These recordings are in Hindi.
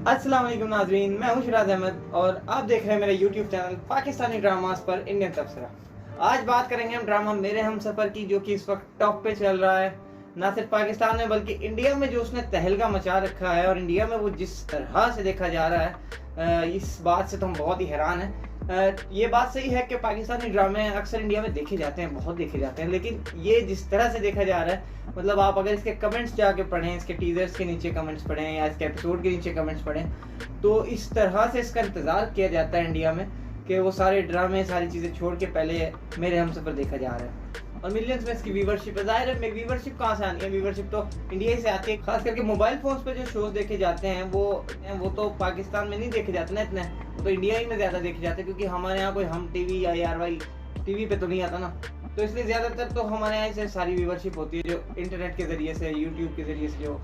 अस्सलाम वालेकुम नाजरीन, मैं हूं शिराज अहमद और आप देख रहे हैं मेरा यूट्यूब चैनल पाकिस्तानी ड्रामास पर इंडियन तबसरा। आज बात करेंगे हम ड्रामा मेरे हमसफर की, जो कि इस वक्त टॉप पे चल रहा है, ना सिर्फ पाकिस्तान में बल्कि इंडिया में, जो उसने तहलका मचा रखा है। और इंडिया में वो जिस तरह से देखा जा रहा है, इस बात से तो हम बहुत ही हैरान हैं। ये बात सही है कि पाकिस्तानी ड्रामे अक्सर इंडिया में देखे जाते हैं, बहुत देखे जाते हैं, लेकिन ये जिस तरह से देखा जा रहा है, मतलब आप अगर इसके कमेंट्स जाके पढ़ें, इसके टीजर्स के नीचे कमेंट्स पढ़ें या इसके एपिसोड के नीचे कमेंट्स पढ़ें, तो इस तरह से इसका इंतज़ार किया जाता है इंडिया में कि वो सारे ड्रामे, सारी चीज़ें छोड़ के पहले मेरे हमसफर देखा जा रहा है। और मिलियंस में इसकी व्यूवरशिप है। ज़ाहिर है व्यूवरशिप कहाँ से आनी है, व्यूवरशिप तो इंडिया ही से आती है। खास करके मोबाइल फोन्स पे जो शोज देखे जाते हैं वो तो पाकिस्तान में नहीं देखे जाते ना इतने, वो तो इंडिया ही में ज़्यादा देखे जाते हैं, क्योंकि हमारे यहाँ कोई हम टीवी या ARY टीवी पे तो नहीं आता ना, तो इसलिए ज़्यादातर तो हमारे यहाँ से सारी व्यूवरशिप होती है जो इंटरनेट के ज़रिए से, यूट्यूब के ज़रिए से। जो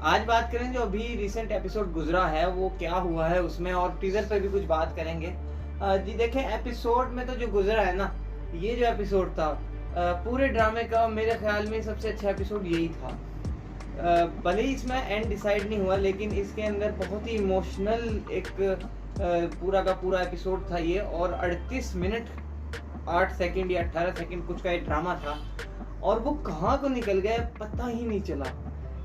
आज बात करें जो अभी रिसेंट एपिसोड गुजरा है वो क्या हुआ है उसमें, और टीजर पर भी कुछ बात करेंगे। जी देखें, एपिसोड में तो जो गुजरा है ना, ये जो एपिसोड था पूरे ड्रामे का मेरे ख्याल में सबसे अच्छा एपिसोड यही था। भले ही इसमें एंड डिसाइड नहीं हुआ, लेकिन इसके अंदर बहुत ही इमोशनल एक पूरा का पूरा एपिसोड था ये। और 38 मिनट 8 सेकंड या 18 सेकंड कुछ का एक ड्रामा था, और वो कहाँ को निकल गया पता ही नहीं चला।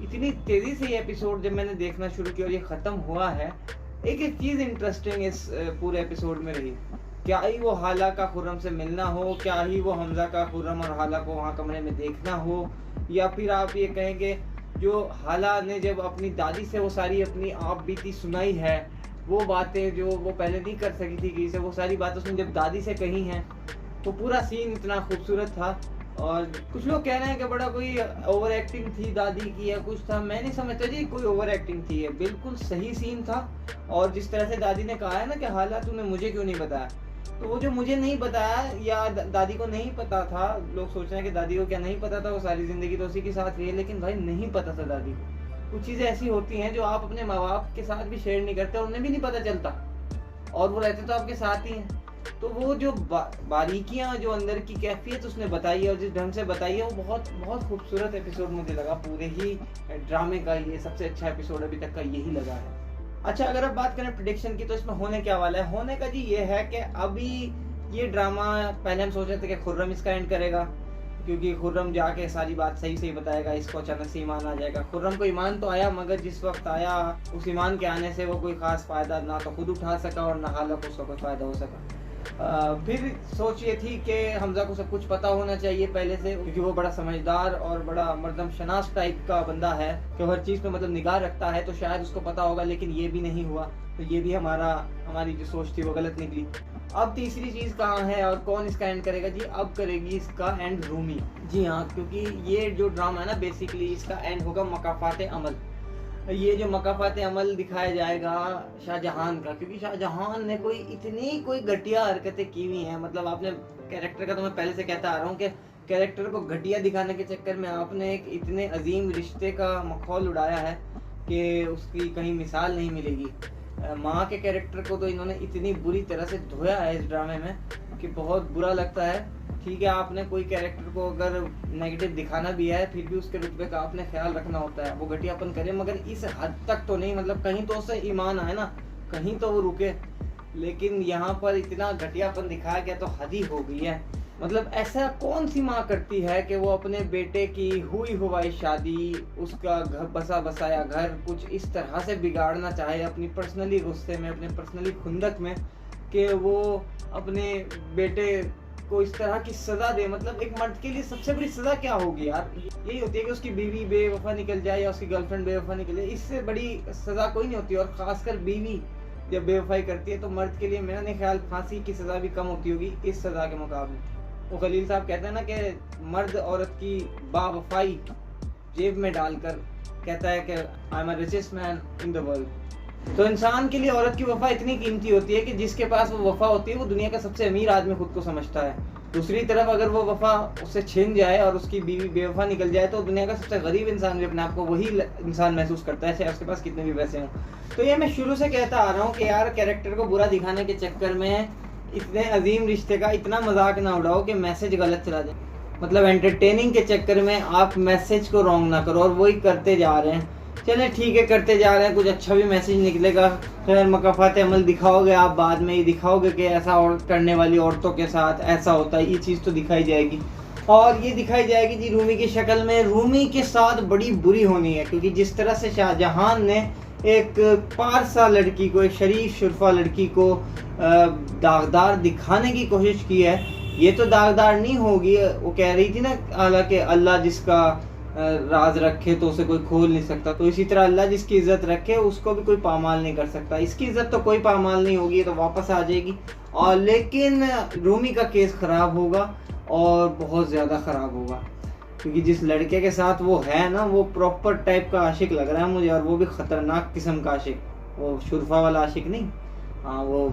इतनी तेज़ी से ये एपिसोड जब मैंने देखना शुरू किया और ये ख़त्म हुआ है, एक एक चीज़ इंटरेस्टिंग इस पूरे एपिसोड में रही। क्या ही वो हाला का खुर्रम से मिलना हो, क्या ही वो हमजा का खुर्रम और हाला को वहाँ कमरे में देखना हो, या फिर आप ये कहेंगे जो हाला ने जब अपनी दादी से वो सारी अपनी आप बीती सुनाई है, वो बातें जो वो पहले नहीं कर सकी थी किसी से, वो सारी बातें उसने जब दादी से कही हैं, तो पूरा सीन इतना खूबसूरत था। और कुछ लोग कह रहे हैं कि बड़ा कोई ओवर एक्टिंग थी दादी की या कुछ था, मैं नहीं समझता जी कोई ओवर एक्टिंग थी। है बिल्कुल सही सीन था। और जिस तरह से दादी ने कहा है ना कि हाला तूने मुझे क्यों नहीं बताया, तो वो जो मुझे नहीं बताया या दादी को नहीं पता था, लोग सोच रहे हैं कि दादी को क्या नहीं पता था, वो सारी जिंदगी तो उसी के साथ रही है, लेकिन भाई नहीं पता था दादी को। कुछ चीज़ें ऐसी होती हैं जो आप अपने माँ बाप के साथ भी शेयर नहीं करते और उन्हें भी नहीं पता चलता, और वो रहते तो आपके साथ ही हैं। तो वो जो बारीकियां, जो अंदर की कैफियत उसने बताई है और जिस ढंग से बताई है, वो बहुत बहुत खूबसूरत एपिसोड मुझे लगा। पूरे ही ड्रामे का ये सबसे अच्छा एपिसोड अभी तक का यही लगा है। अच्छा, अगर अब बात करें प्रेडिक्शन की, तो इसमें होने क्या वाला है, होने का जी ये है कि अभी ये ड्रामा, पहले हम सोच रहे थे कि खुर्रम इसका एंड करेगा, क्योंकि खुर्रम जाके सारी बात सही सही बताएगा, इसको अचानक से ईमान आ जाएगा। खुर्रम को ईमान तो आया, मगर जिस वक्त आया उस ईमान के आने से वो कोई खास फ़ायदा ना तो खुद उठा सका और ना हाला को उसका कोई फ़ायदा हो सका। फिर सोच ये थी कि हमजा को सब कुछ पता होना चाहिए पहले से, क्योंकि वो बड़ा समझदार और बड़ा मर्दम शनास टाइप का बंदा है कि हर चीज़ पे मतलब निगाह रखता है, तो शायद उसको पता होगा, लेकिन ये भी नहीं हुआ। तो ये भी हमारी जो सोच थी वो गलत निकली। अब तीसरी चीज़ कहाँ है और कौन इसका एंड करेगा जी? अब करेगी इसका एंड रूमी। जी हाँ, क्योंकि ये जो ड्रामा है ना, बेसिकली इसका एंड होगा मकाफात अमल। ये जो मकाफात अमल दिखाया जाएगा शाहजहान का, क्योंकि शाहजहान ने कोई घटिया हरकतें की हुई हैं। मतलब आपने कैरेक्टर का, तो मैं पहले से कहता आ रहा हूँ कि कैरेक्टर को घटिया दिखाने के चक्कर में आपने एक इतने अजीम रिश्ते का मखौल उड़ाया है कि उसकी कहीं मिसाल नहीं मिलेगी। माँ के कैरेक्टर को तो इन्होंने इतनी बुरी तरह से धोया है इस ड्रामे में कि बहुत बुरा लगता है। ठीक है, आपने कोई कैरेक्टर को अगर नेगेटिव दिखाना भी है, फिर भी उसके रुतबे का आपने ख्याल रखना होता है। वो घटियापन करे, मगर इस हद तक तो नहीं, मतलब कहीं तो उससे ईमान आए ना, कहीं तो वो रुके। लेकिन यहाँ पर इतना घटियापन दिखाया गया तो हद ही हो गई है। मतलब ऐसा कौन सी माँ करती है कि वो अपने बेटे की हुई हुई शादी, उसका घर बसा बसाया घर कुछ इस तरह से बिगाड़ना चाहे अपनी पर्सनली गुस्से में, अपने पर्सनली खुंदक में, कि वो अपने बेटे को इस तरह की सजा दे। मतलब एक मर्द के लिए सबसे बड़ी सजा क्या होगी यार? यही होती है कि उसकी बीवी बेवफा निकल जाए या उसकी गर्लफ्रेंड बेवफा निकल जाए, इससे बड़ी सजा कोई नहीं होती। और खासकर बीवी जब बेवफाई करती है, तो मर्द के लिए मेरा नहीं ख्याल फांसी की सजा भी कम होती होगी इस सजा के मुकाबले। वो खलील साहब कहते हैं ना कि मर्द औरत की बावफाई जेब में डालकर कहता है कि I am the richest man in the world. तो इंसान के लिए औरत की वफा इतनी कीमती होती है कि जिसके पास वो वफा होती है वो दुनिया का सबसे अमीर आदमी खुद को समझता है। दूसरी तरफ अगर वो वफा उससे छिन जाए और उसकी बीवी बेवफा निकल जाए, तो दुनिया का सबसे गरीब इंसान भी अपने आप को वही इंसान महसूस करता है, चाहे उसके पास कितने भी पैसे हों। तो ये मैं शुरू से कहता आ रहा हूँ कि यार कैरेक्टर को बुरा दिखाने के चक्कर में इतने अजीम रिश्ते का इतना मजाक ना उड़ाओ कि मैसेज गलत चला जाए। मतलब एंटरटेनिंग के चक्कर में आप मैसेज को रॉन्ग ना करो, और वही करते जा रहे हैं। चले ठीक है, करते जा रहे हैं, कुछ अच्छा भी मैसेज निकलेगा। खैर मकाफात अमल दिखाओगे आप, बाद में ये दिखाओगे कि ऐसा और करने वाली औरतों के साथ ऐसा होता है, ये चीज़ तो दिखाई जाएगी। और ये दिखाई जाएगी जी रूमी की शक्ल में। रूमी के साथ बड़ी बुरी होनी है, क्योंकि जिस तरह से शाहजहां ने एक पारसा लड़की को, एक शरीफ शुरफा लड़की को दागदार दिखाने की कोशिश की है, ये तो दागदार नहीं होगी। वो कह रही थी ना, हालांकि अल्लाह जिसका राज रखे तो उसे कोई खोल नहीं सकता, तो इसी तरह अल्लाह जिसकी इज्जत रखे उसको भी कोई पामाल नहीं कर सकता। इसकी इज्जत तो कोई पामाल नहीं होगी, तो वापस आ जाएगी। और लेकिन रूमी का केस ख़राब होगा और बहुत ज़्यादा ख़राब होगा, क्योंकि जिस लड़के के साथ वो है ना, वो प्रॉपर टाइप का आशिक लग रहा है मुझे, और वो भी ख़तरनाक किस्म का आशिक, वो शुरफा वाला आशिक नहीं, हाँ वो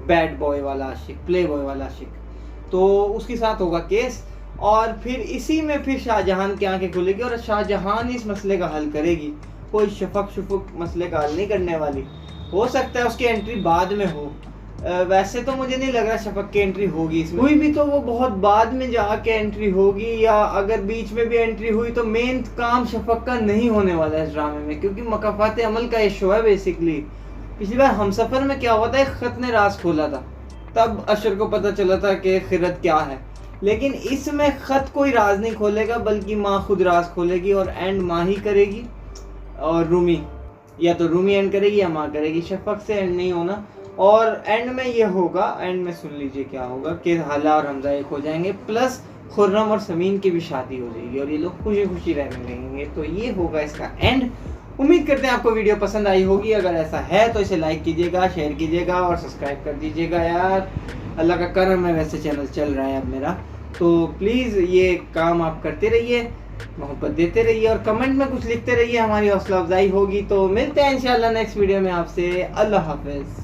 बैड बॉय वाला आशिक, प्ले बॉय वाला आशिक। तो उसके साथ होगा केस, और फिर इसी में फिर शाहजहां की आंखें खुलेगी और शाहजहां इस मसले का हल करेगी। कोई शफक शुफक मसले का हल नहीं करने वाली। हो सकता है उसकी एंट्री बाद में हो, वैसे तो मुझे नहीं लग रहा शफक की एंट्री होगी इसमें, हुई भी तो वो बहुत बाद में जाके एंट्री होगी, या अगर बीच में भी एंट्री हुई तो मेन काम शफक का नहीं होने वाला है इस ड्रामे में, क्योंकि मकाफात अमल का ये शो है बेसिकली। पिछली बार हमसफर में क्या हुआ था, एक खत ने राज खोला था, तब अशर को पता चला था कि खिरत क्या है। लेकिन इसमें खत कोई राज नहीं खोलेगा, बल्कि माँ खुद राज खोलेगी, और एंड माँ ही करेगी, और रूमी, या तो रूमी एंड करेगी या माँ करेगी, शफक से एंड नहीं होना। और एंड में ये होगा, एंड में सुन लीजिए क्या होगा कि हाला और हमजा एक हो जाएंगे, प्लस खुर्रम और समीन की भी शादी हो जाएगी, और ये लोग खुशी खुशी रहने लगेंगे। तो ये होगा इसका एंड। उम्मीद करते हैं आपको वीडियो पसंद आई होगी। अगर ऐसा है तो इसे लाइक कीजिएगा, शेयर कीजिएगा और सब्सक्राइब कर दीजिएगा। यार अल्लाह का करम है, वैसे चैनल चल रहा है अब मेरा, तो प्लीज़ ये काम आप करते रहिए, मोहब्बत देते रहिए, और कमेंट में कुछ लिखते रहिए, हमारी हौसला अफजाई होगी। तो मिलते हैं इंशाल्लाह नेक्स्ट वीडियो में आपसे। अल्लाह हाफिज़।